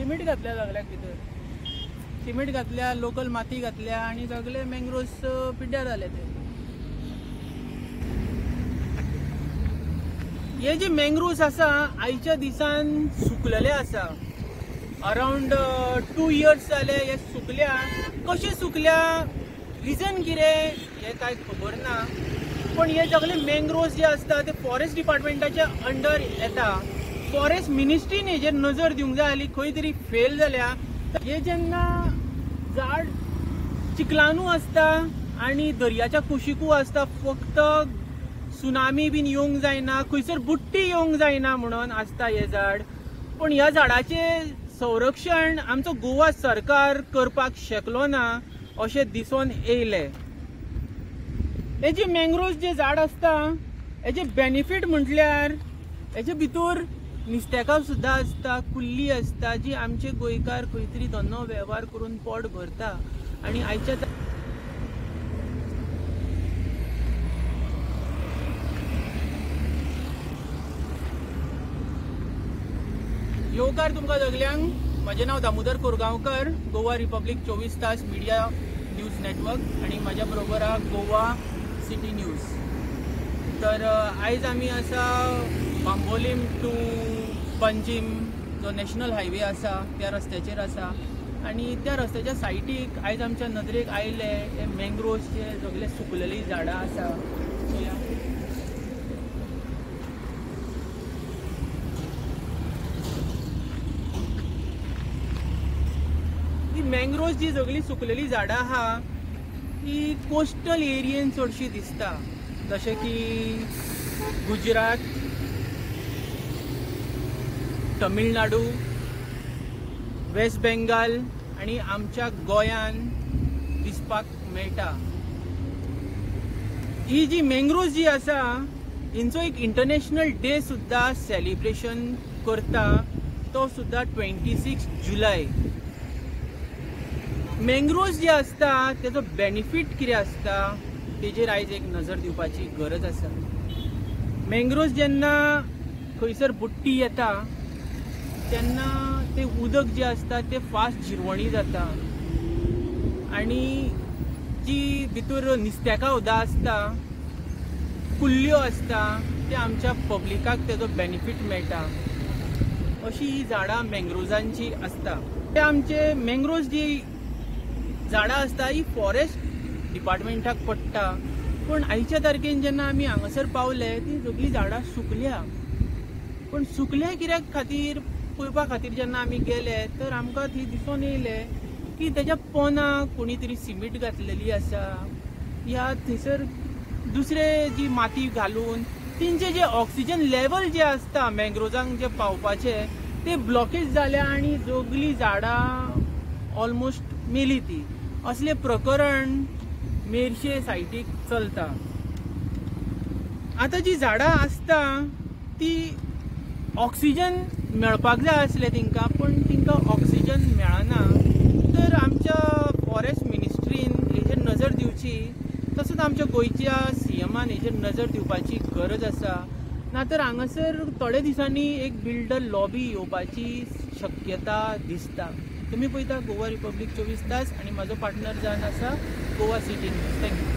Cement घातल्या सगळ्याक भितर, सिमेंट घातल्या, लोकल माती घातल्या आणि सगळे मँग्रोव्स पिड्ड्यार जाले ते. हे जे मँग्रोव्स आसा आयच्या दिसान सुकलेले आसा. अराउंड 2 years जाले हे सुकल्या. कशें सुकल्या, रिजन कितें हे काय खबर ना. पण हे सगळे मँग्रोव्स जे असता ते फॉरेस्ट डिपार्टमेंटाच्या अंडर येता. फॉरेस्ट मिनिस्ट्रीन हेजेर नजर दिवंक जाय आसली, खंय तरी फेल जाल्या. हे जेन्ना झाड चिखलानू असता आणि दर्याच्या कुशीकू असता, फक्त सुनामी बीन येवंक जायना, खंयसर बुट्टी येवंक जायना म्हणून असता हे झाड. पण ह्या झाडाचे संरक्षण आमचो गोवा सरकार करपाक शकलो ना अशें दिसून येयले. हे जे मँग्रोव्स जे झाड असता हेचे बेनिफीट म्हटल्यार हेचे भितर नुस्तेकां सुद्दां असता, कुल्ली असता, जी आमचे गोंयकार खंय तरी धंदो वेव्हार करून पोट भरता. आणि आयच्या येवकार तुमकां सगल्यांक. म्हजें नांव दामोदर कोरगांवकर, गोवा रिपब्लीक 24 तास मिडिया न्यूज नेटवर्क आणि म्हाज्या बरोबर आहा गोवा सिटी न्यूज. तर आयज आमी आसा बांबोलीम टू पंजीम जो नॅशनल हायवे आसा त्या रस्त्याचेर आसा. आणि त्या रस्त्याच्या सायडीक आयज आमच्या नदरेक आयले हे मँग्रोव्सचे सगळे सुकलेली झाडां आसा. ही मँग्रोव्स जी सगळी सुकलेली झाडां आहा ही कोस्टल एरियेन चडशी दिसता, जशें की गुजरात, तमिळनाडू, वेस्ट बेंगाल आणि आमच्या गोंयान दिसपाक मेळटा. ही जी मँग्रोव्स जी आसा हिंचो एक इंटरनॅशनल डे सुद्धा सेलिब्रेशन करता, तो सुद्धा 26 जुलय. मँग्रोव्स जे असता तेजो बेनिफीट कितें असता तेजेर आयज एक नजर दिवपाची गरज आसा. मँग्रोव्स जेन्ना खंयसर बुट्टी येता तेन्ना ते उदक जे असता ते फास्ट जिरवणी जाता आणि जी भितर नुस्तेकां सुद्दां असता, कुल्ल्यो असता, ते आमच्या पब्लिकाक तेजो बेनिफीट मेळटा. अशी ही झाडां मँग्रोव्सांची असता. ते आमचे मँग्रोव्स जी झाडां असता ही फॉरेस्ट डिपार्टमेंटाक पडटा. पण आयच्या तारखेन जेन्ना आमी हांगासर पावले ती सगळी झाडां सुकल्या. पण सुकल्या कित्याक खातीर पळोवपा खातीर जेन्ना आमी गेले तर आमकां थंय दिसून येयले की तेज्या पोंदाक कोणी तरी सिमीट घातलेली आसा, या थंयसर दुसरे जी माती घालून तेंचे जे ऑक्सिजन लेवल जे असता मँग्रोव्सांक जे पावपाचे ते ब्लॉकेज जाल्या आणि सगळी झाडां ऑलमोस्ट मेली. ती असले प्रकरण मेरशे सायटीक चलता. आता जी झाडां असता ती ऑक्सिजन मेळपाक जाय आसले तिंका, पण तिंका ऑक्सिजन मेळना. तर आमच्या फॉरेस्ट मिनिस्ट्रीन हेजेर नजर दिवची, तसोच आमच्या गोंयच्या CMन हेजेर नजर दिवपाची गरज आसा. नातर हांगासर थोड्या दिसांनी एक बिल्डर लॉबी येवपाची शक्यता दिसता. तुम्ही पळयता गोवा रिपब्लीक 24 तास आणि माझो पार्टनर जावन आसा गोवा सिटी न्यूज. थँक्यू.